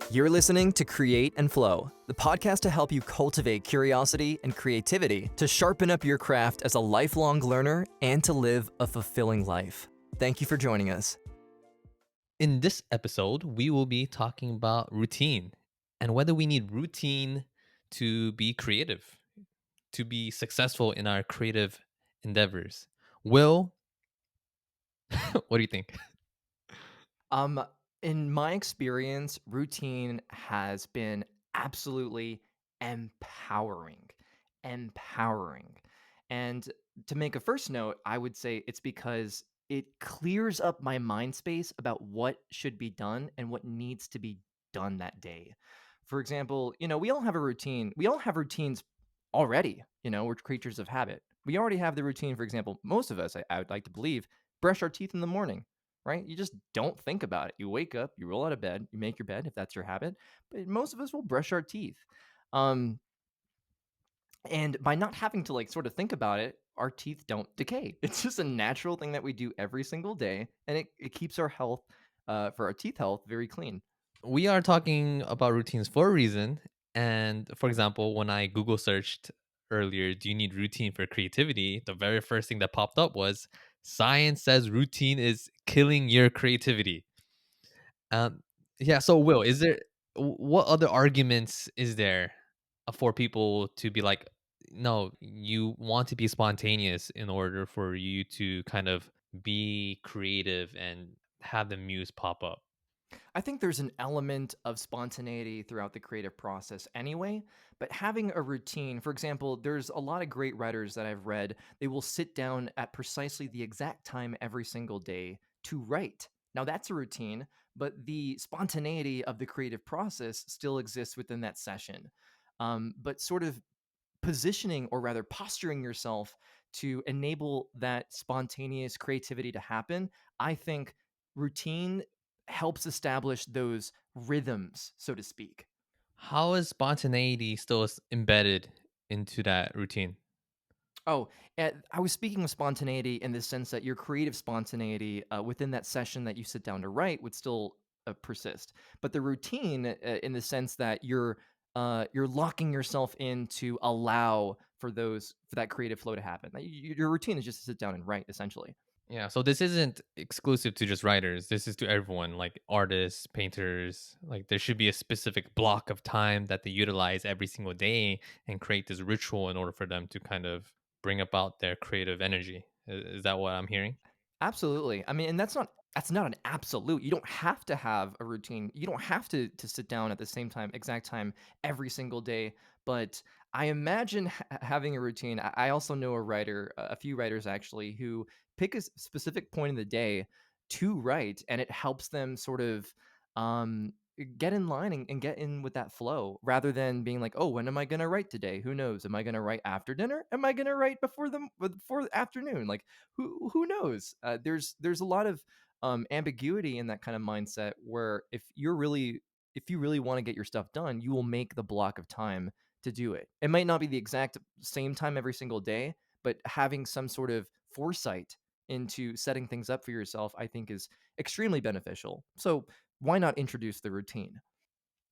You're listening to Create and Flow, the podcast to help you cultivate curiosity and creativity to sharpen up your craft as a lifelong learner and to live a fulfilling life. Thank you for joining us. In this episode, we will be talking about routine and whether we need routine to be creative, to be successful in our creative endeavors. Will, what do you think? Um, in my experience, routine has been absolutely empowering. Empowering. And to make a first note, I would say it's because it clears up my mind space about what should be done and what needs to be done that day. For example, we all have a routine. We all have routines already. We're creatures of habit. We already have the routine, for example, most of us, I would like to believe, brush our teeth in the morning, right? You just don't think about it. You wake up, you roll out of bed, you make your bed if that's your habit. But most of us will brush our teeth. Um, and by not having to like sort of think about it, our teeth don't decay. It's just a natural thing that we do every single day, and it keeps our health, for our teeth health, very clean. We are talking about routines for a reason. And for example, when I Google searched earlier, do you need routine for creativity? The very first thing that popped up was science says routine is killing your creativity. Um, yeah. So, Will, is there what other arguments is there for people to be like, no, you want to be spontaneous in order for you to kind of be creative and have the muse pop up? I think there's an element of spontaneity throughout the creative process anyway, but having a routine, for example, there's a lot of great writers that I've read, they will sit down at precisely the exact time every single day to write. Now that's a routine, but the spontaneity of the creative process still exists within that session. But sort of positioning or rather posturing yourself to enable that spontaneous creativity to happen, I think routine helps establish those rhythms, so to speak. How is spontaneity still embedded into that routine? Oh, I was speaking of spontaneity in the sense that your creative spontaneity within that session that you sit down to write would still persist, but the routine, in the sense that you're locking yourself in to allow for that creative flow to happen. Your routine is just to sit down and write, essentially. Yeah, so this isn't exclusive to just writers. This is to everyone, like artists, painters. Like there should be a specific block of time that they utilize every single day and create this ritual in order for them to kind of bring about their creative energy. Is that what I'm hearing? Absolutely. I mean, and that's not an absolute. You don't have to have a routine. You don't have to sit down at the same time, exact time every single day. But I imagine having a routine. I also know a writer, a few writers actually, who pick a specific point in the day to write, and it helps them sort of um, get in line and get in with that flow, rather than being like, "Oh, when am I going to write today? Who knows? Am I going to write after dinner? Am I going to write before the afternoon? Like, who knows? There's a lot of ambiguity in that kind of mindset where if you really want to get your stuff done, you will make the block of time to do it. It might not be the exact same time every single day, but having some sort of foresight into setting things up for yourself, I think, is extremely beneficial. So why not introduce the routine?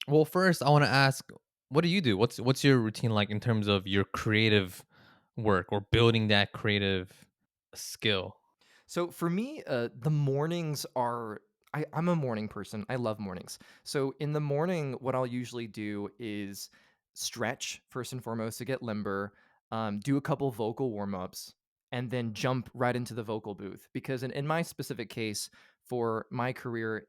Well, first I want to ask, what do you do? What's your routine like in terms of your creative work or building that creative skill? So for me, the mornings are. I'm a morning person. I love mornings. So in the morning, what I'll usually do is stretch first and foremost to get limber, do a couple vocal warm ups, and then jump right into the vocal booth. Because in my specific case, for my career,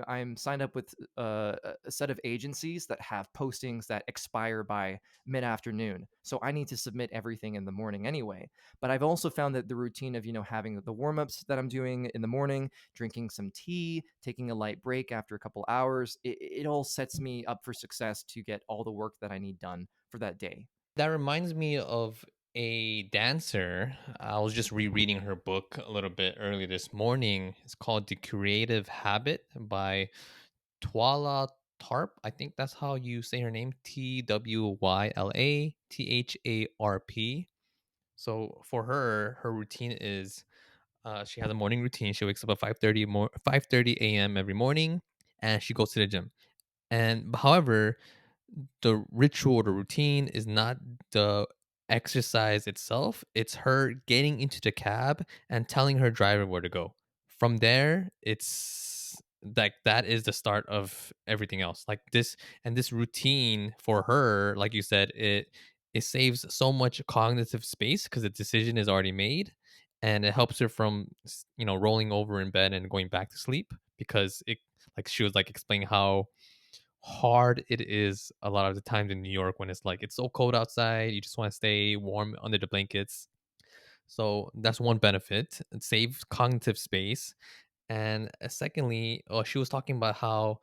I'm signed up with a set of agencies that have postings that expire by mid afternoon. So I need to submit everything in the morning anyway. But I've also found that the routine of, having the warm-ups that I'm doing in the morning, drinking some tea, taking a light break after a couple hours, it all sets me up for success to get all the work that I need done for that day. That reminds me of a dancer. I was just rereading her book a little bit early this morning. It's called The Creative Habit by Twala Tarp. I think that's how you say her name. Twylatharp. So for her, her routine is she has a morning routine. She wakes up at 5:30 a.m. every morning and she goes to the gym. And however, the ritual or the routine is not the exercise itself. It's her getting into the cab and telling her driver where to go. From there, it's like that is the start of everything else. Like this and this routine for her, like you said, it saves so much cognitive space because the decision is already made, and it helps her from rolling over in bed and going back to sleep because it like she was like explaining how hard it is a lot of the times in New York when it's like it's so cold outside, you just want to stay warm under the blankets. So that's one benefit. It saves cognitive space. And secondly, she was talking about how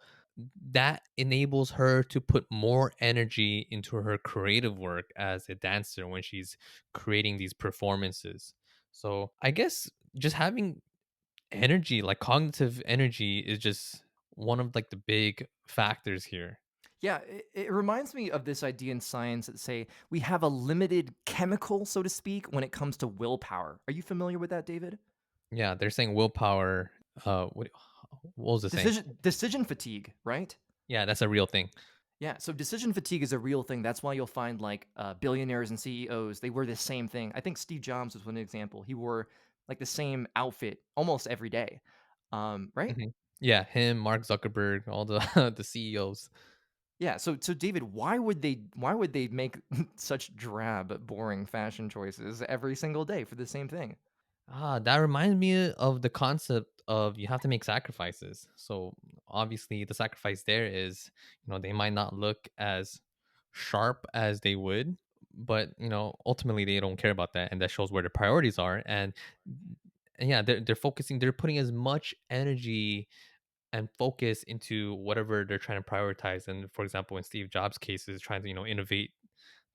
that enables her to put more energy into her creative work as a dancer when she's creating these performances. So I guess just having energy, like cognitive energy, is just one of like the big factors here. Yeah, it reminds me of this idea in science that say we have a limited chemical, so to speak, when it comes to willpower. Are you familiar with that, David? Yeah, they're saying willpower. What was it saying? Decision fatigue, right? Yeah, that's a real thing. Yeah, so decision fatigue is a real thing. That's why you'll find like billionaires and CEOs, they wear the same thing. I think Steve Jobs was one example. He wore like the same outfit almost every day. Right? Mhm. Yeah, him, Mark Zuckerberg, all the the CEOs. Yeah, so David, why would they make such drab, boring fashion choices every single day for the same thing? That reminds me of the concept of you have to make sacrifices. So obviously, the sacrifice there is, they might not look as sharp as they would, but ultimately they don't care about that, and that shows where their priorities are. And yeah, they're focusing, they're putting as much energy and focus into whatever they're trying to prioritize. And for example, in Steve Jobs' case, is trying to innovate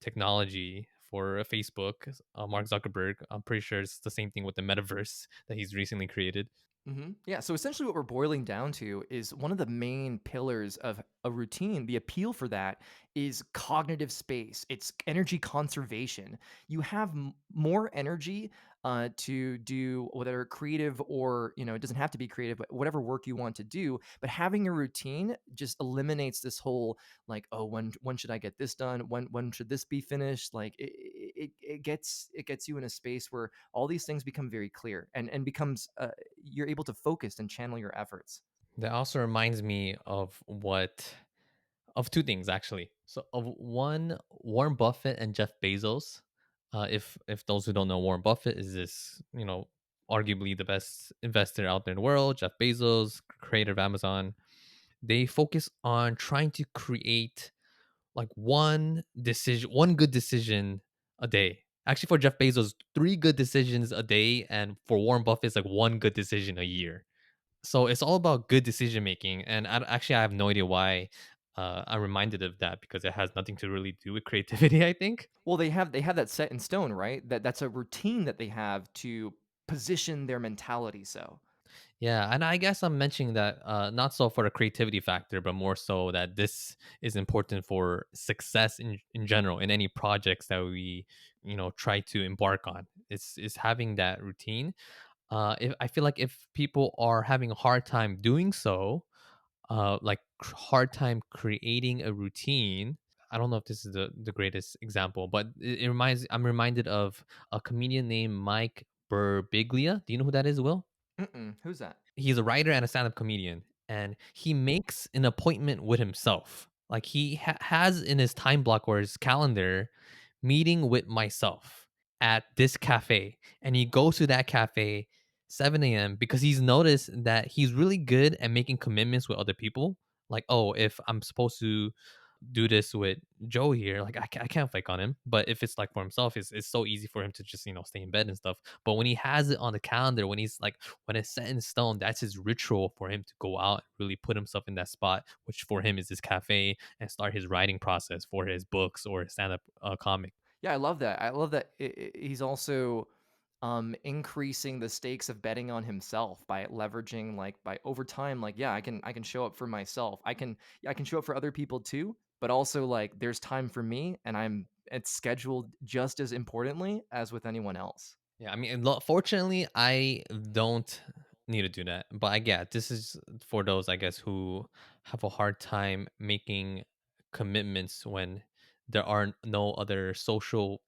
technology for Facebook. Mark Zuckerberg, I'm pretty sure it's the same thing with the metaverse that he's recently created. Yeah. So essentially, what we're boiling down to is one of the main pillars of a routine. The appeal for that is cognitive space. It's energy conservation. You have more energy to do whether creative or it doesn't have to be creative, but whatever work you want to do. But having a routine just eliminates this whole like, oh, when should I get this done? When should this be finished? Like it gets you in a space where all these things become very clear and becomes you're able to focus and channel your efforts. That also reminds me of two things actually. So of one, Warren Buffett and Jeff Bezos. If those who don't know, Warren Buffett is this arguably the best investor out there in the world. Jeff Bezos, creator of Amazon, they focus on trying to create like one good decision a day. Actually, for Jeff Bezos, three good decisions a day, and for Warren Buffett, it's like one good decision a year. So it's all about good decision making, and actually, I have no idea why. I'm reminded of that because it has nothing to really do with creativity. I think. Well, they have that set in stone, right? That's a routine that they have to position their mentality so. Yeah, and I guess I'm mentioning that not so for the creativity factor, but more so that this is important for success in general in any projects that we try to embark on. It's having that routine. If I feel like if people are having a hard time doing so, like hard time creating a routine. I don't know if this is the greatest example, but I'm reminded of a comedian named Mike Birbiglia. Do you know who that is, Will? Mm-mm. Who's that? He's a writer and a stand-up comedian, and he makes an appointment with himself. Like he has in his time block or his calendar, meeting with myself at this cafe, and he goes to that cafe 7 a.m. because he's noticed that he's really good at making commitments with other people. Like, oh, if I'm supposed to do this with Joe here, like I can't fake on him. But if it's like for himself, it's so easy for him to just stay in bed and stuff. But when he has it on the calendar, when it's set in stone, that's his ritual for him to go out and really put himself in that spot, which for him is his cafe, and start his writing process for his books or stand up comic. Yeah, I love that. I love that he's also increasing the stakes of betting on himself by leveraging like by over time like yeah, I can show up for myself. I can show up for other people too, but also like there's time for me and it's scheduled just as importantly as with anyone else. Yeah, I mean, fortunately, I don't. need to do that. But I get this is for those, I guess, who have a hard time making commitments when there are no other social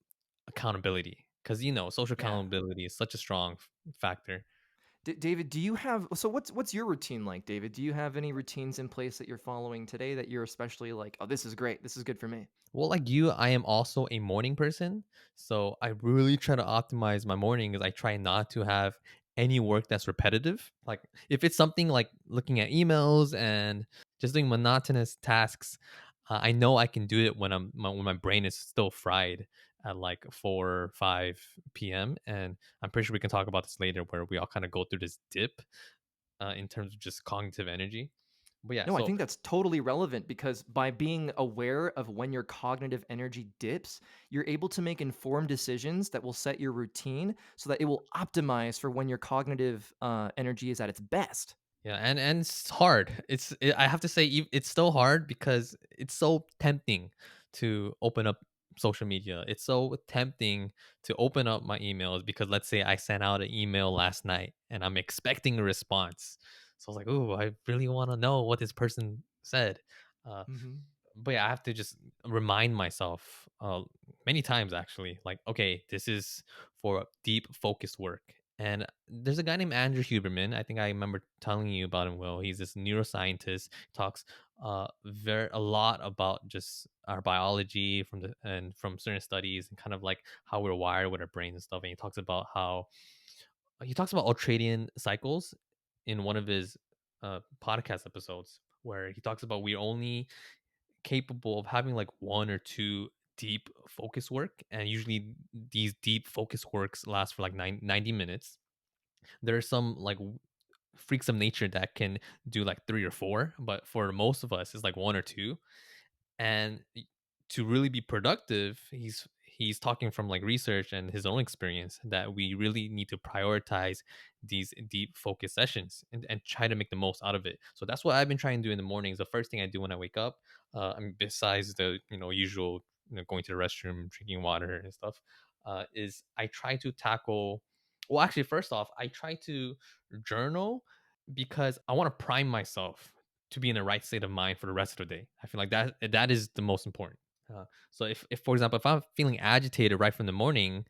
accountability. Because social Yeah. accountability is such a strong factor. David, do you have so what's your routine like, David? Do you have any routines in place that you're following today that you're especially like, "Oh, this is great. This is good for me." Well, like you, I am also a morning person. So I really try to optimize my mornings. I try not to have any work that's repetitive. Like if it's something like looking at emails and just doing monotonous tasks, I know I can do it when when my brain is still fried at like 4 or 5 p.m. And I'm pretty sure we can talk about this later where we all kind of go through this dip in terms of just cognitive energy. But yeah, No, I so think that's totally relevant because by being aware of when your cognitive energy dips, you're able to make informed decisions that will set your routine so that it will optimize for when your cognitive energy is at its best. yeah, and it's hard. I have to say it's still hard because it's so tempting to open up social media. It's so tempting to open up my emails because let's say I sent out an email last night and I'm expecting a response. So I was like, "Ooh, I really want to know what this person said." Uh, Hmm. but yeah, I have to just remind myself many times actually, like, okay, this is for deep focused work. And there's a guy named Andrew Huberman. I think I remember telling you about him. Will he's this neuroscientist, talks very a lot about just our biology from the and from certain studies and kind of like how we're wired with our brains and stuff. And he talks about ultradian cycles in one of his podcast episodes where he talks about we only capable of having like one or two deep focus work, and usually these deep focus works last for like 90 minutes. There are some like freaks of nature that can do like three or four, but for most of us it's like one or two. And to really be productive, he's talking from like research and his own experience that we really need to prioritize these deep focus sessions and try to make the most out of it. So that's what I've been trying to do in the mornings. The first thing I do when I wake up, I mean, besides the usual going to the restroom, drinking water and stuff, is I try to tackle. Well, actually, first off, I try to journal because I want to prime myself to be in the right state of mind for the rest of the day. I feel like that is the most important. So if for example, if I'm feeling agitated right from the morning,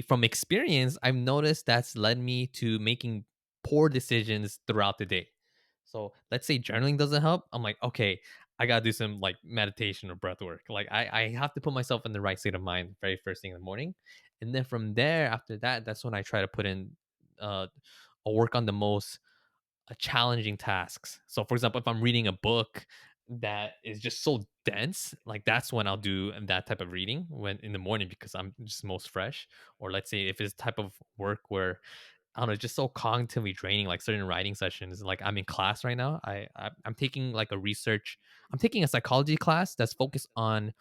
from experience, I've noticed that's led me to making poor decisions throughout the day. So let's say journaling doesn't help. I'm like, okay, I gotta do some like meditation or breath work. Like I have to put myself in the right state of mind very first thing in the morning. And then from there, after that, that's when I try to put in uh I'll work on the most challenging tasks. So, for example, if I'm reading a book that is just so dense, like that's when I'll do that type of reading when in the morning because I'm just most fresh. Or let's say if it's type of work where I don't know, it's just so cognitively draining, like certain writing sessions. Like I'm in class right now. I'm taking like a research. I'm taking a psychology class that's focused on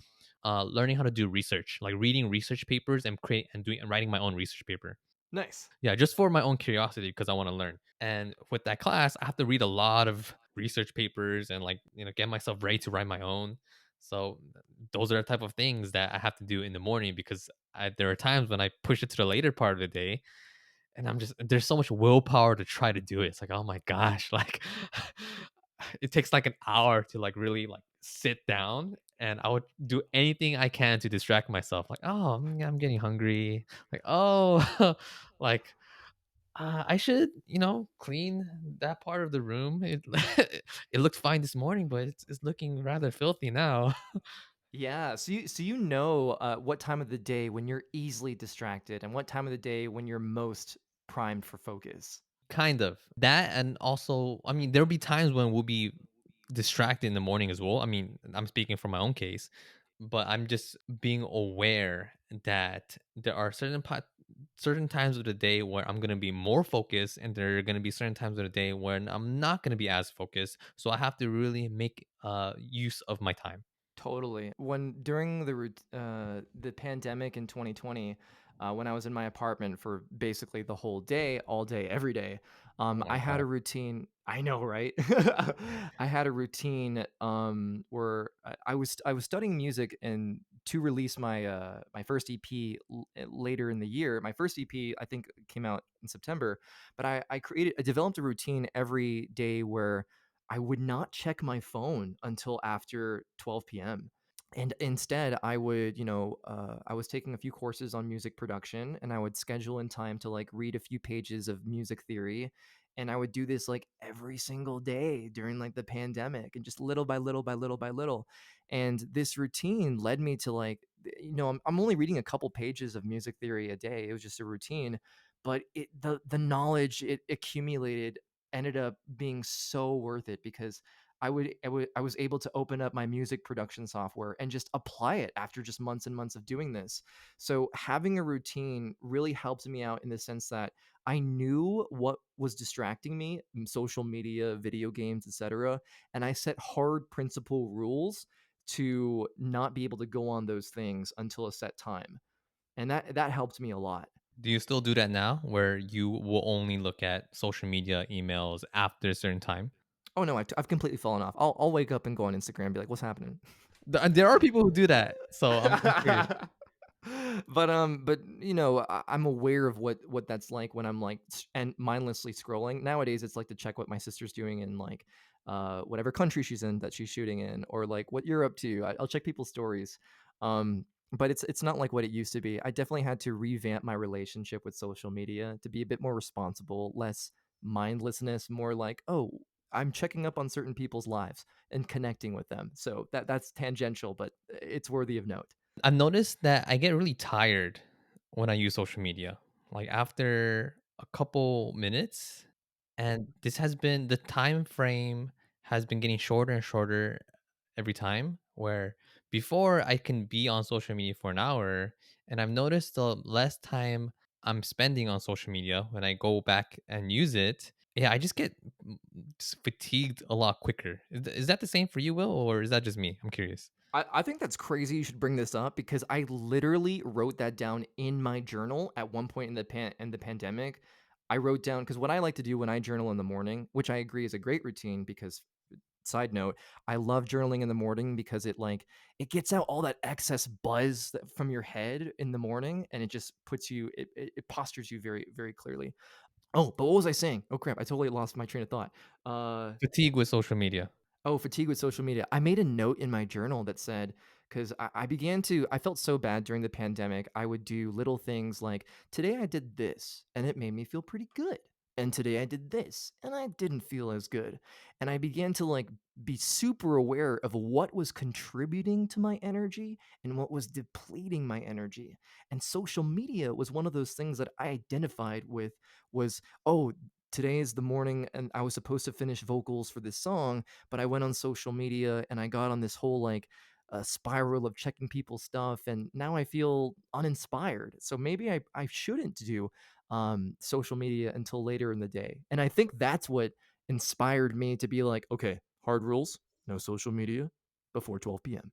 learning how to do research, like reading research papers and create and doing and writing my own research paper. Nice. Yeah, just for my own curiosity because I want to learn. And with that class, I have to read a lot of research papers and like, get myself ready to write my own. So those are the type of things that I have to do in the morning because there are times when I push it to the later part of the day and I'm just there's so much willpower to try to do it. It's like, oh my gosh, like it takes like an hour to like really like sit down and I would do anything I can to distract myself. Like, oh, I'm getting hungry. Like, oh, like I should, clean that part of the room. It looked fine this morning, but it's looking rather filthy now. Yeah, so you know what time of the day when you're easily distracted and what time of the day when you're most primed for focus. Kind of. That and also, I mean, there'll be times when we'll be distracted in the morning as well. I mean, I'm speaking from my own case, but I'm just being aware that there are certain times of the day where I'm gonna be more focused, and there are gonna be certain times of the day when I'm not gonna be as focused. So I have to really make use of my time. Totally. When during the pandemic in 2020, when I was in my apartment for basically the whole day, all day, every day. Oh my I had a god. routine. I know, right? I had a routine where I was studying music and to release my first EP later in the year. My first EP I think came out in September, but I developed a routine every day where I would not check my phone until after 12 p.m. And instead I would, I was taking a few courses on music production, and I would schedule in time to like read a few pages of music theory, and I would do this like every single day during like the pandemic, and just little by little by little by little. And this routine led me to like, I'm only reading a couple pages of music theory a day. It was just a routine, but the knowledge it accumulated ended up being so worth it, because I was able to open up my music production software and just apply it after just months and months of doing this. So having a routine really helped me out in the sense that I knew what was distracting me, social media, video games, etc., and I set hard principle rules to not be able to go on those things until a set time. And that helped me a lot. Do you still do that now where you will only look at social media emails after a certain time? Oh no, I've completely fallen off. I'll wake up and go on Instagram and be like, "What's happening?" There are people who do that, so I'm curious. But I'm aware of what that's like when I'm like and mindlessly scrolling. Nowadays, it's like to check what my sister's doing in like whatever country she's in that she's shooting in, or like what you're up to. I'll check people's stories. But it's not like what it used to be. I definitely had to revamp my relationship with social media to be a bit more responsible, less mindlessness, more like, oh, I'm checking up on certain people's lives and connecting with them. So that's tangential, but it's worthy of note. I've noticed that I get really tired when I use social media. Like after a couple minutes, and this has been the time frame has been getting shorter and shorter every time. Where before I can be on social media for an hour, and I've noticed the less time I'm spending on social media when I go back and use it, yeah, I just get just fatigued a lot quicker. Is that the same for you, Will, or is that just me? I'm curious. I think that's crazy you should bring this up, because I literally wrote that down in my journal at one point in the pandemic. I wrote down, because what I like to do when I journal in the morning, which I agree is a great routine, because side note, I love journaling in the morning because it gets out all that excess buzz from your head in the morning, and it just puts you it postures you very very clearly. Oh, but what was I saying? Oh crap, I totally lost my train of thought. Fatigue with social media. Oh, fatigue with social media. I made a note in my journal that said, because I felt so bad during the pandemic. I would do little things like, today I did this and it made me feel pretty good. And today I did this and I didn't feel as good. And I began to like be super aware of what was contributing to my energy and what was depleting my energy. And social media was one of those things that I identified with was, oh, today is the morning and I was supposed to finish vocals for this song, but I went on social media and I got on this whole like spiral of checking people's stuff, and now I feel uninspired. So maybe I shouldn't do social media until later in the day. And I think that's what inspired me to be like, okay, hard rules, no social media before 12 p.m.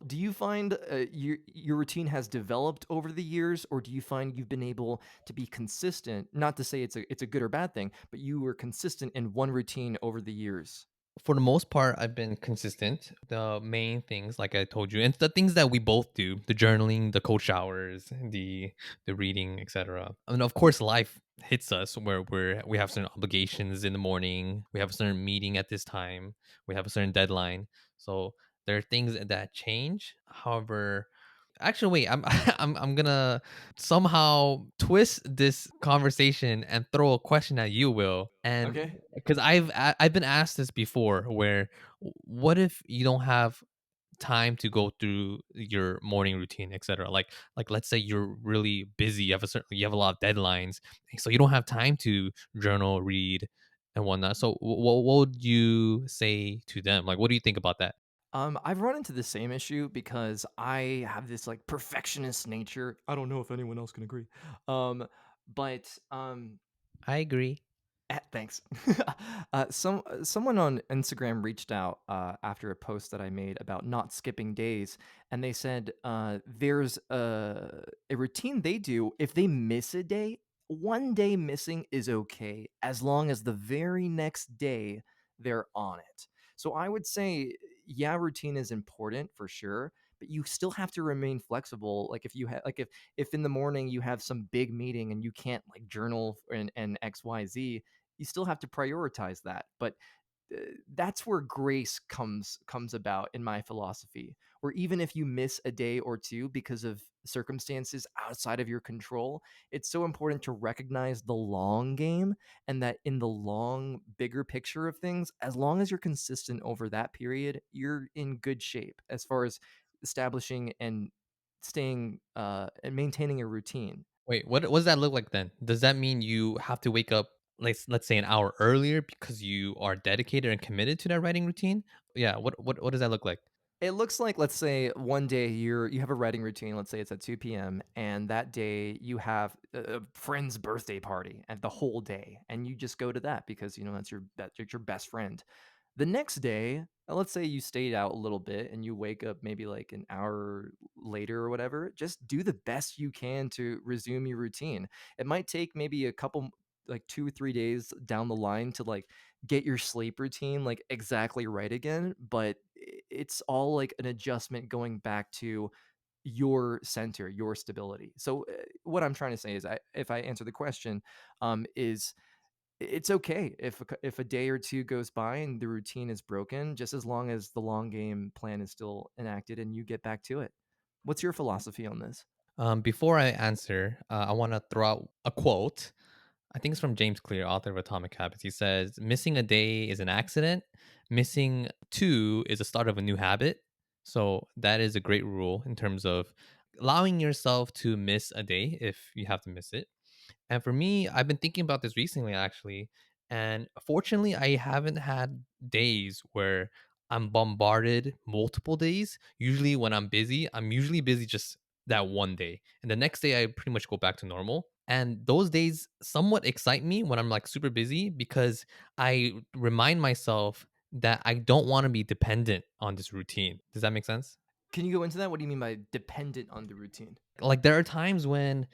Do you find your routine has developed over the years, or do you find you've been able to be consistent? Not to say it's a good or bad thing, but you were consistent in one routine over the years. For the most part, I've been consistent. The main things, like I told you, and the things that we both do, the journaling, the cold showers, the reading, etc. I mean, of course, life hits us where we have certain obligations in the morning, we have a certain meeting at this time, we have a certain deadline. So there are things that change. However, actually, wait, I'm gonna somehow twist this conversation and throw a question at you, Will, and Okay. because I've been asked this before, where what if you don't have time to go through your morning routine, etc. Like let's say you're really busy, you have a lot of deadlines, so you don't have time to journal, read, and whatnot. So what would you say to them? Like, what do you think about that? I've run into the same issue because I have this like perfectionist nature. I don't know if anyone else can agree. Um, but I agree. Thanks. Someone on Instagram reached out after a post that I made about not skipping days, and they said there's a routine they do. If they miss a day, one day missing is okay as long as the very next day they're on it. So I would say, yeah, routine is important for sure, but you still have to remain flexible. Like if you have, like if in the morning you have some big meeting and you can't like journal and XYZ, you still have to prioritize that. But that's where grace comes about in my philosophy. Where even if you miss a day or two because of circumstances outside of your control, it's so important to recognize the long game, and that in the long bigger picture of things, as long as you're consistent over that period, you're in good shape as far as establishing and staying and maintaining a routine. Wait, what does that look like then? Does that mean you have to wake up, let's say, an hour earlier because you are dedicated and committed to that writing routine? Yeah, what does that look like? It looks like, let's say one day you have a writing routine, let's say it's at 2 p.m., and that day you have a friend's birthday party and the whole day, and you just go to that because that's your best friend. The next day, let's say you stayed out a little bit and you wake up maybe like an hour later or whatever, just do the best you can to resume your routine. It might take maybe a couple, like 2 or 3 days down the line to like get your sleep routine like exactly right again, but it's all like an adjustment going back to your center, your stability. So what I'm trying to say is, if I answer the question, is it's okay if if a day or two goes by and the routine is broken, just as long as the long game plan is still enacted and you get back to it. What's your philosophy on this? Before I answer, I want to throw out a quote. I think it's from James Clear, author of Atomic Habits. He says, "Missing a day is an accident. Missing two is the start of a new habit." So that is a great rule in terms of allowing yourself to miss a day if you have to miss it. And for me, I've been thinking about this recently, actually. And fortunately, I haven't had days where I'm bombarded multiple days. Usually, when I'm usually busy just that one day. And the next day, I pretty much go back to normal. And those days somewhat excite me when I'm like super busy because I remind myself that I don't want to be dependent on this routine. Does that make sense? Can you go into that? What do you mean by dependent on the routine? Like there are times when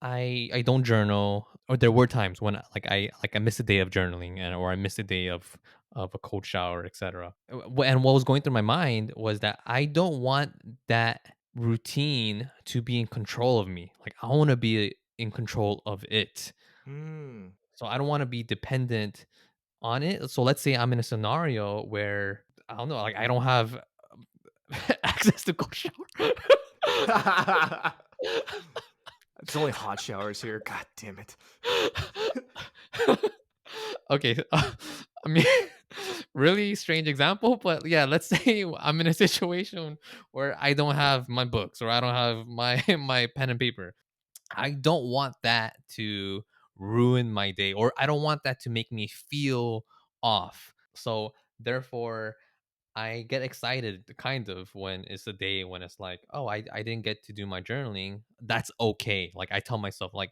I don't journal, or there were times when I miss a day of journaling, and or I miss a day of a cold shower, etc. And what was going through my mind was that I don't want that routine to be in control of me. Like I want to be in control of it. Hmm. So I don't want to be dependent on it. So let's say I'm in a scenario where I don't know, like I don't have access to cold shower. It's only hot showers here. God damn it. Okay, I mean, really strange example, but yeah, let's say I'm in a situation where I don't have my books or I don't have my my pen and paper. I don't want that to ruin my day, or I don't want that to make me feel off. So therefore, I get excited kind of when it's a day when it's like, oh, I didn't get to do my journaling. That's okay. Like I tell myself like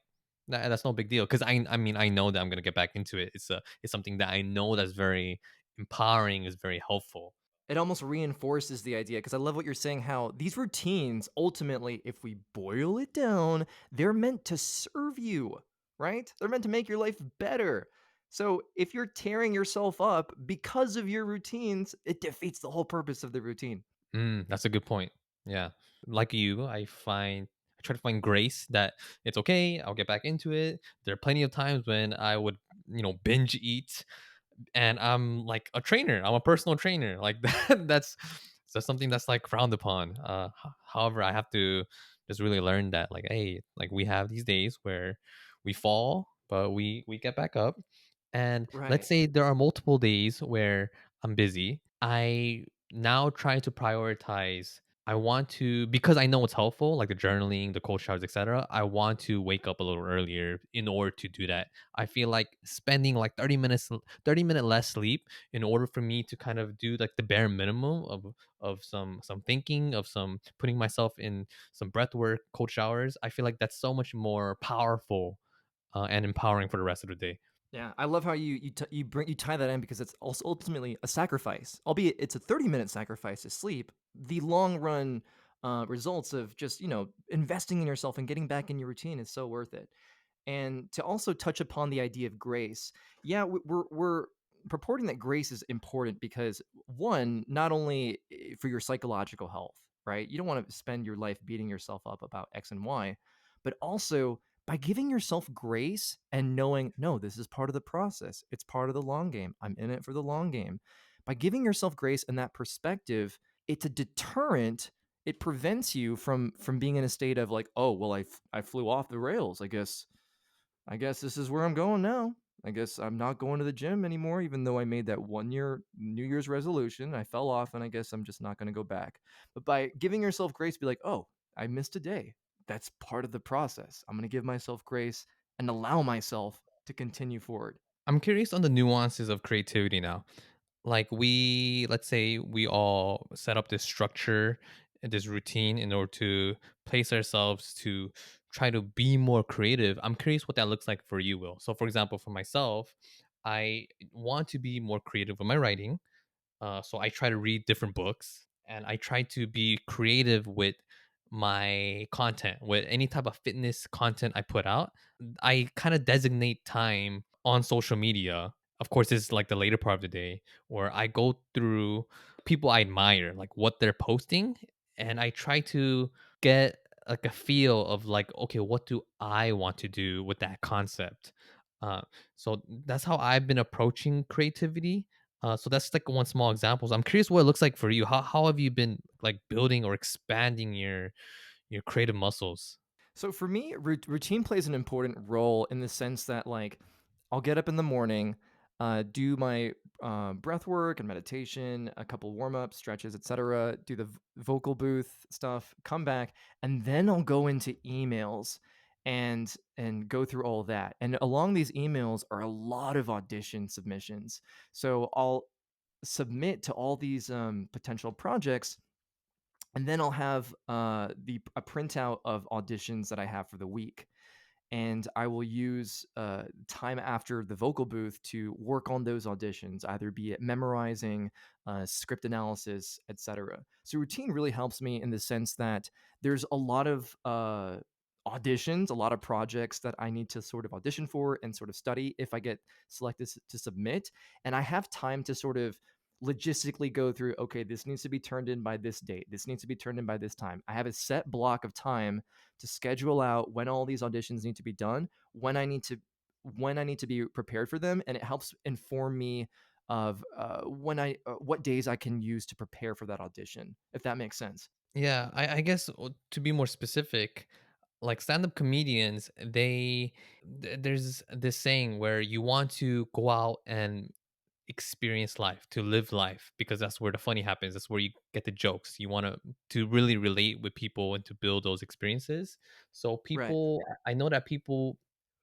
that's no big deal because I mean I know that I'm gonna get back into it. It's something that I know that's very empowering, is very helpful. It almost reinforces the idea because I love what you're saying, how these routines ultimately, if we boil it down, they're meant to serve you, right? They're meant to make your life better. So if you're tearing yourself up because of your routines, it defeats the whole purpose of the routine. That's a good point. Yeah. Like you, I try to find grace that it's okay, I'll get back into it. There are plenty of times when I would, binge eat, and I'm like a trainer. I'm a personal trainer. Like that's something that's like frowned upon. However, I have to just really learn that like, hey, like we have these days where we fall, but we get back up. And let's Right. say there are multiple days where I'm busy. I now try to prioritize. I want to, because I know it's helpful, like the journaling, the cold showers, etc. I want to wake up a little earlier in order to do that. I feel like spending like 30-minute less sleep in order for me to kind of do like the bare minimum of some thinking, of some putting myself in some breath work, cold showers. I feel like that's so much more powerful and empowering for the rest of the day. Yeah, I love how you tie that in because it's also ultimately a sacrifice, albeit it's a 30-minute sacrifice to sleep. The long run results of just investing in yourself and getting back in your routine is so worth it. And to also touch upon the idea of grace, yeah, we're purporting that grace is important because one, not only for your psychological health, right? You don't want to spend your life beating yourself up about X and Y, but also by giving yourself grace and knowing, no, this is part of the process. It's part of the long game. I'm in it for the long game. By giving yourself grace and that perspective, it's a deterrent. It prevents you from being in a state of like, oh, well, I flew off the rails. I guess this is where I'm going now. I guess I'm not going to the gym anymore, even though I made that 1 year New Year's resolution. I fell off, and I guess I'm just not going to go back. But by giving yourself grace, be like, oh, I missed a day. That's part of the process. I'm going to give myself grace and allow myself to continue forward. I'm curious on the nuances of creativity now. Like let's say we all set up this structure and this routine in order to place ourselves to try to be more creative. I'm curious what that looks like for you, Will. So for example, for myself, I want to be more creative with my writing. So I try to read different books and I try to be creative with my content, with any type of fitness content I put out. I kind of designate time on social media. Of course, it's like the later part of the day where I go through people I admire, like what they're posting, and I try to get like a feel of like, okay, what do I want to do with that concept? Uh, so that's how I've been approaching creativity. So that's like one small example. So I'm curious what it looks like for you. How have you been like building or expanding your creative muscles? So for me, routine plays an important role in the sense that like I'll get up in the morning, do my breath work and meditation, a couple warm ups, stretches, etc. Do the vocal booth stuff, come back, and then I'll go into emails and go through all that. And along these emails are a lot of audition submissions. So I'll submit to all these potential projects, and then I'll have the a printout of auditions that I have for the week, and I will use time after the vocal booth to work on those auditions, either be it memorizing, script analysis, etc. So routine really helps me in the sense that there's a lot of auditions, a lot of projects that I need to sort of audition for and sort of study if I get selected to submit, and I have time to sort of logistically go through, okay, this needs to be turned in by this date, this needs to be turned in by this time. I have a set block of time to schedule out when all these auditions need to be done, when I need to be prepared for them, and it helps inform me of what days I can use to prepare for that audition, if that makes sense. Yeah, I guess to be more specific, like stand-up comedians, there's this saying where you want to go out and experience life, to live life, because that's where the funny happens. That's where you get the jokes. You want to really relate with people and to build those experiences. So Right. I know that people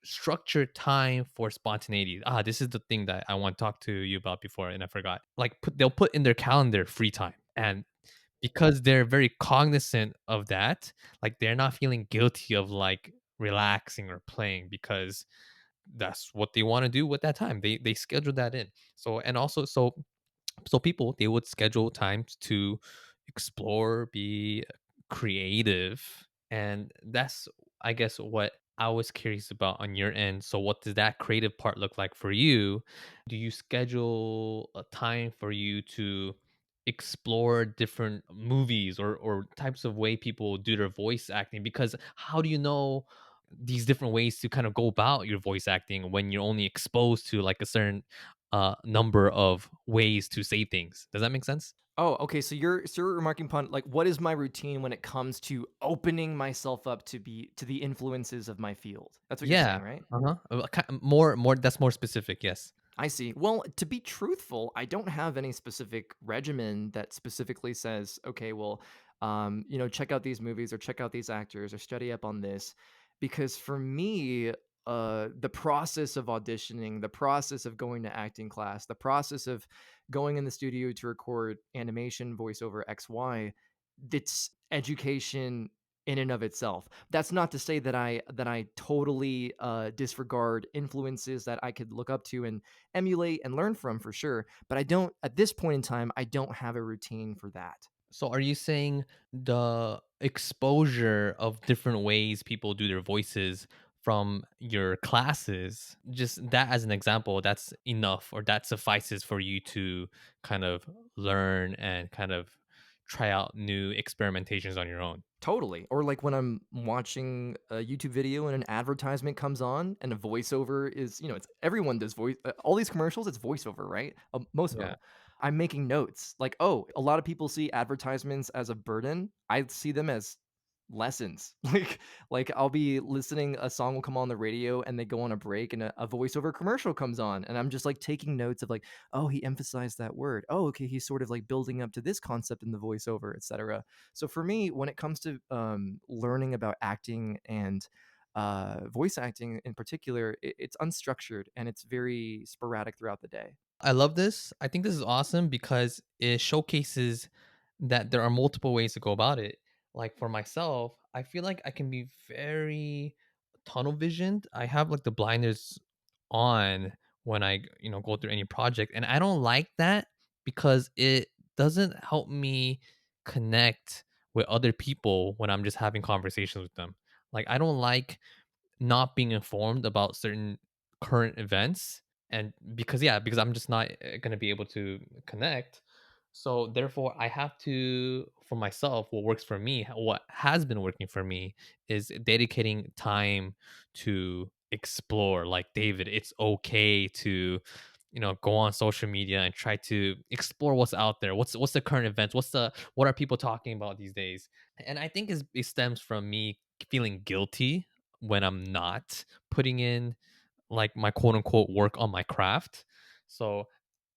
structure time for spontaneity. This is the thing that I want to talk to you about before, and I forgot. Like they'll put in their calendar free time, and because they're very cognizant of that, like they're not feeling guilty of like relaxing or playing because that's what they want to do with that time. They schedule that in. So and also so people they would schedule times to explore, be creative, and that's I guess what I was curious about on your end. So what does that creative part look like for you? Do you schedule a time for you to explore different movies or types of way people do their voice acting? Because how do you know these different ways to kind of go about your voice acting when you're only exposed to like a certain number of ways to say things? Does that make sense? Oh, okay. So you're remarking upon like what is my routine when it comes to opening myself up to the influences of my field. That's what you're Yeah. saying, right? Uh-huh. More that's more specific, yes. I see. Well, to be truthful, I don't have any specific regimen that specifically says, okay, well, check out these movies or check out these actors or study up on this. Because for me, the process of auditioning, the process of going to acting class, the process of going in the studio to record animation, voiceover, XY, it's education in and of itself. That's not to say that I totally, disregard influences that I could look up to and emulate and learn from for sure, but I don't at this point in time, I don't have a routine for that. So are you saying the exposure of different ways people do their voices from your classes, just that as an example, that's enough or that suffices for you to kind of learn and kind of try out new experimentations on your own? Totally. Or like when I'm watching a YouTube video and an advertisement comes on and a voiceover is, it's everyone does voice all these commercials, it's voiceover, right? Most of Yeah. them. I'm making notes. Like, oh, a lot of people see advertisements as a burden. I see them as lessons. Like I'll be listening, a song will come on the radio and they go on a break and a voiceover commercial comes on and I'm just like taking notes of like, oh, he emphasized that word. Oh, okay, he's sort of like building up to this concept in the voiceover, etc. So for me, when it comes to learning about acting and voice acting in particular, it's unstructured and it's very sporadic throughout the day. I love this. I think this is awesome because it showcases that there are multiple ways to go about it. Like for myself, I feel like I can be very tunnel visioned. I have like the blinders on when I, go through any project. And I don't like that because it doesn't help me connect with other people when I'm just having conversations with them. Like I don't like not being informed about certain current events, and because I'm just not going to be able to connect. So therefore I have to, for myself, what works for me, what has been working for me is dedicating time to explore. Like David, it's okay to go on social media and try to explore what's out there, what's the current events, what are people talking about these days. And I think it stems from me feeling guilty when I'm not putting in like my quote unquote work on my craft. So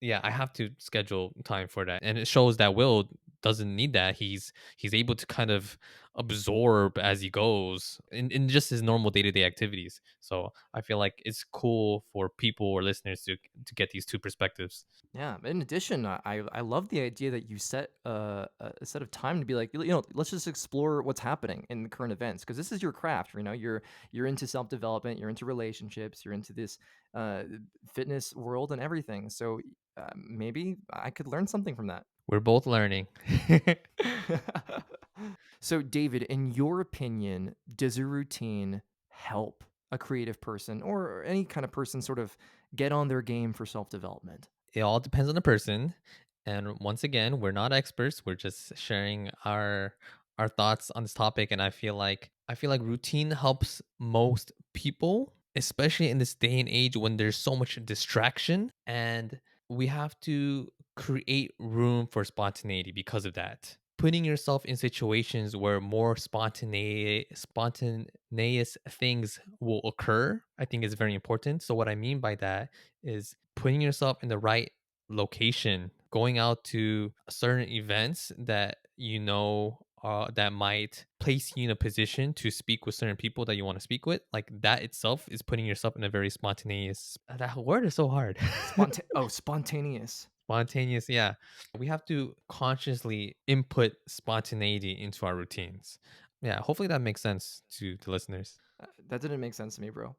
yeah, I have to schedule time for that. And it shows that Will doesn't need that. He's able to kind of absorb as he goes in just his normal day-to-day activities. So I feel like it's cool for people or listeners to get these two perspectives. Yeah. In addition, I love the idea that you set a set of time to be like, let's just explore what's happening in the current events because this is your craft. You're into self development, you're into relationships, you're into this uh, fitness world and everything. So maybe I could learn something from that. We're both learning. So, David, in your opinion, does a routine help a creative person or any kind of person sort of get on their game for self development? It all depends on the person. And once again, we're not experts. We're just sharing our thoughts on this topic. And I feel like routine helps most people, especially in this day and age when there's so much distraction. And we have to create room for spontaneity because of that. Putting yourself in situations where more spontaneous things will occur, I think is very important. So what I mean by that is putting yourself in the right location, going out to certain events that that might place you in a position to speak with certain people that you want to speak with. Like that itself is putting yourself in a very spontaneous. That word is so hard. Spontaneous. Spontaneous, yeah. We have to consciously input spontaneity into our routines. Yeah, hopefully that makes sense to the listeners. That didn't make sense to me, bro.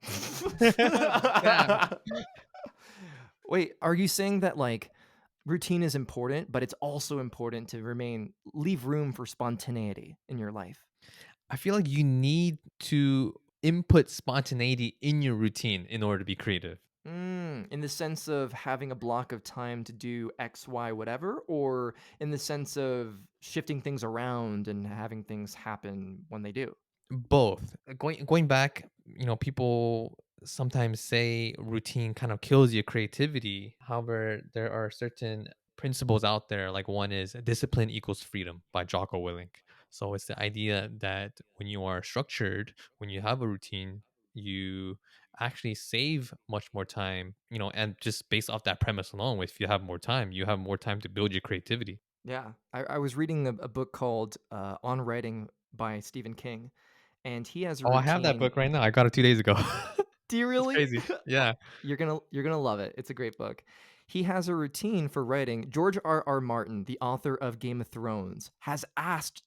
Yeah. Wait, are you saying that like routine is important, but it's also important to leave room for spontaneity in your life? I feel like you need to input spontaneity in your routine in order to be creative. In the sense of having a block of time to do X, Y, whatever, or in the sense of shifting things around and having things happen when they do? Both. Going back, people sometimes say routine kind of kills your creativity. However, there are certain principles out there. Like one is discipline equals freedom by Jocko Willink. So it's the idea that when you are structured, when you have a routine, you actually save much more time, and just based off that premise alone, if you have more time, you have more time to build your creativity. Yeah, I was reading a book called On Writing by Stephen King, and he has a Oh, I have that routine. book right now. I got it 2 days ago. Do you It's really? crazy. Yeah. You're gonna love it. It's a great book. He has a routine for writing. George R. R. Martin, the author of Game of Thrones, has asked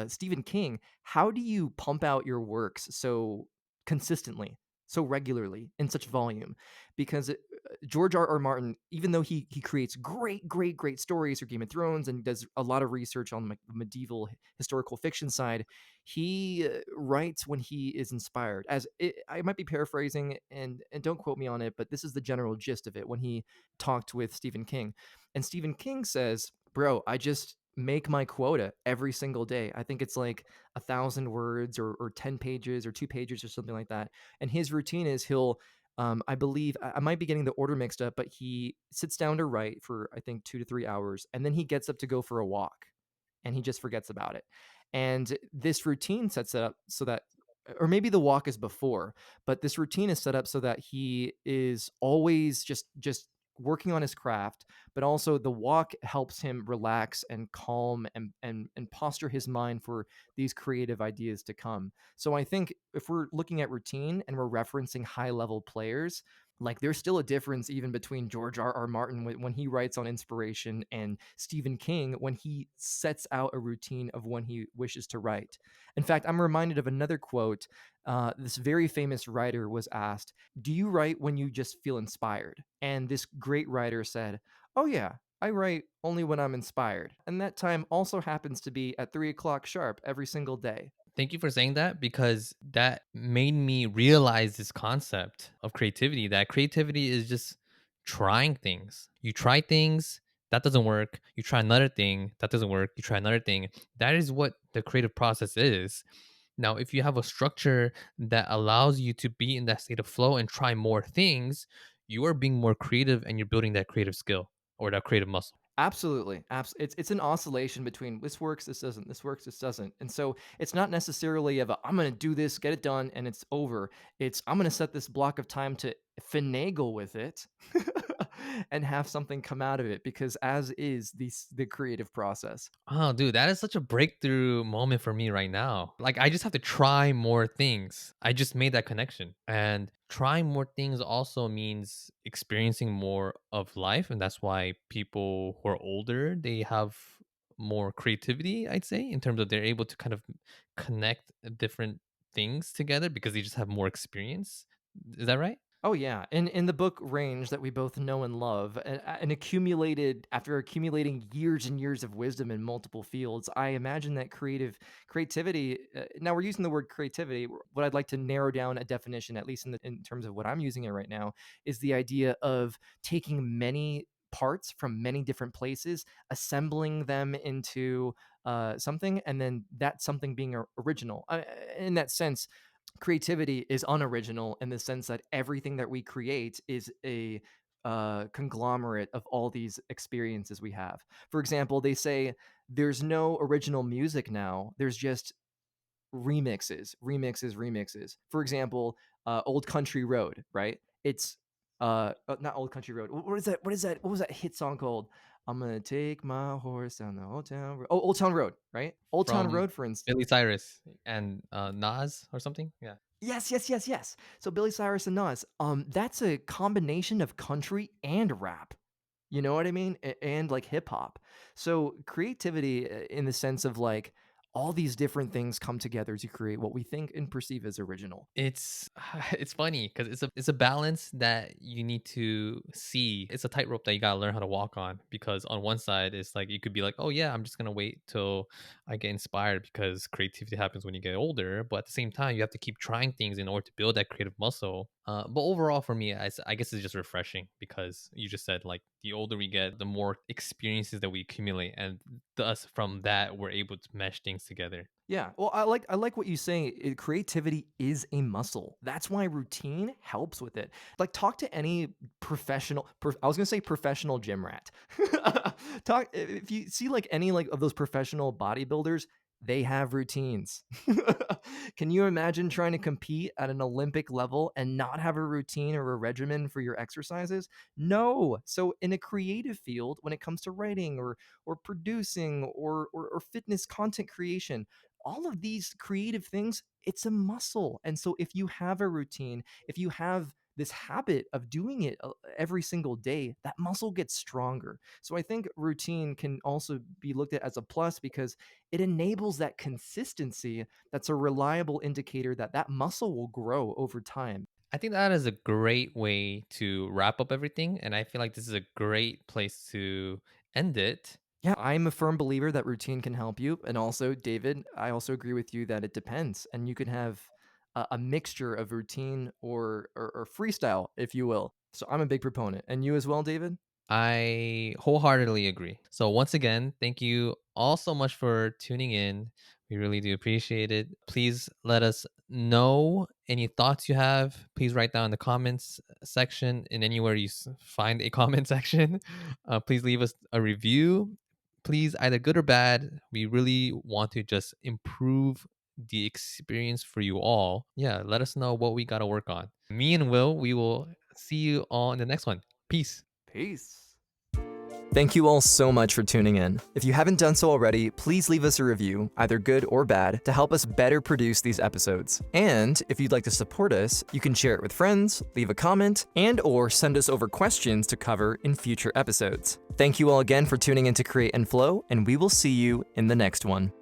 Stephen King, how do you pump out your works so consistently, so regularly, in such volume? Because George R. R. Martin, even though he creates great stories for Game of Thrones and does a lot of research on like the medieval historical fiction side, he writes when he is inspired. I might be paraphrasing, and don't quote me on it, but this is the general gist of it. When he talked with Stephen King, and Stephen King says, "Bro, I just make my quota every single day. I think it's like 1,000 words or 10 pages or 2 pages or something like that." And his routine is I believe I might be getting the order mixed up, but he sits down to write for I think 2 to 3 hours, and then he gets up to go for a walk, and he just forgets about it. And this routine sets it up so that, or maybe the walk is before, but this routine is set up so that he is always just working on his craft, but also the walk helps him relax and calm and posture his mind for these creative ideas to come. So I think if we're looking at routine and we're referencing high level players, like there's still a difference even between George R. R. Martin when he writes on inspiration and Stephen King when he sets out a routine of when he wishes to write. In fact, I'm reminded of another quote. This very famous writer was asked, "Do you write when you just feel inspired?" And this great writer said, "Oh, yeah, I write only when I'm inspired. And that time also happens to be at 3 o'clock sharp every single day." Thank you for saying that because that made me realize this concept of creativity, that creativity is just trying things. You try things, that doesn't work. You try another thing, that doesn't work. You try another thing. That is what the creative process is. Now, if you have a structure that allows you to be in that state of flow and try more things, you are being more creative and you're building that creative skill or that creative muscle. Absolutely. It's an oscillation between this works, this doesn't, this works, this doesn't. And so it's not necessarily of a, I'm going to do this, get it done, and it's over. It's I'm going to set this block of time to finagle with it and have something come out of it because as is the creative process. Oh, dude, that is such a breakthrough moment for me right now. Like, I just have to try more things. I just made that connection. And trying more things also means experiencing more of life. And that's why people who are older, they have more creativity, I'd say, in terms of they're able to kind of connect different things together because they just have more experience. Is that right? Oh yeah, in the book Range that we both know and love, and accumulated after accumulating years and years of wisdom in multiple fields, I imagine that creativity. Now we're using the word creativity. What I'd like to narrow down a definition, at least in terms of what I'm using it right now, is the idea of taking many parts from many different places, assembling them into something, and then that something being original. In that sense, creativity is unoriginal in the sense that everything that we create is a conglomerate of all these experiences we have. For example, they say there's no original music now. There's just remixes. For example, Old Country Road, right? It's not Old Country Road. What is that? What is that? What was that hit song called? I'm gonna take my horse down the old town road. Oh, Old Town Road, right? Old Town From Road, for instance. Billy Cyrus and Nas or something? Yeah. Yes. So Billy Cyrus and Nas, that's a combination of country and rap. You know what I mean? And like hip hop. So creativity in the sense of like all these different things come together to create what we think and perceive as original. It's it's funny because it's a balance that you need to see. It's a tightrope that you gotta learn how to walk on because on one side it's like you could be like, oh yeah, I'm just gonna wait till I get inspired because creativity happens when you get older. But at the same time, you have to keep trying things in order to build that creative muscle. But overall, for me, I guess it's just refreshing because you just said like the older we get, the more experiences that we accumulate, and thus from that we're able to mesh things together. Yeah, well, I like what you say. Creativity is a muscle. That's why routine helps with it. Like, talk to any professional. I was gonna say professional gym rat. Talk if you see like any like of those professional bodybuilders. They have routines. Can you imagine trying to compete at an Olympic level and not have a routine or a regimen for your exercises? No. So in a creative field, when it comes to writing or producing or fitness content creation, all of these creative things, it's a muscle. And so if you have a routine, if you have this habit of doing it every single day, that muscle gets stronger. So I think routine can also be looked at as a plus because it enables that consistency that's a reliable indicator that that muscle will grow over time. I think that is a great way to wrap up everything. And I feel like this is a great place to end it. Yeah, I'm a firm believer that routine can help you. And also, David, I also agree with you that it depends. And you can have a mixture of routine or freestyle, if you will. So I'm a big proponent. And you as well, David? I wholeheartedly agree. So, once again, thank you all so much for tuning in. We really do appreciate it. Please let us know any thoughts you have. Please write down in the comments section and anywhere you find a comment section. Please leave us a review. Please, either good or bad. We really want to just improve the experience for you all. Yeah, let us know what we got to work on. Me and Will, we will see you all in the next one. Peace. Peace. Thank you all so much for tuning in. If you haven't done so already, please leave us a review, either good or bad, to help us better produce these episodes. And if you'd like to support us, you can share it with friends, leave a comment, and/or send us over questions to cover in future episodes. Thank you all again for tuning in to Create and Flow, and we will see you in the next one.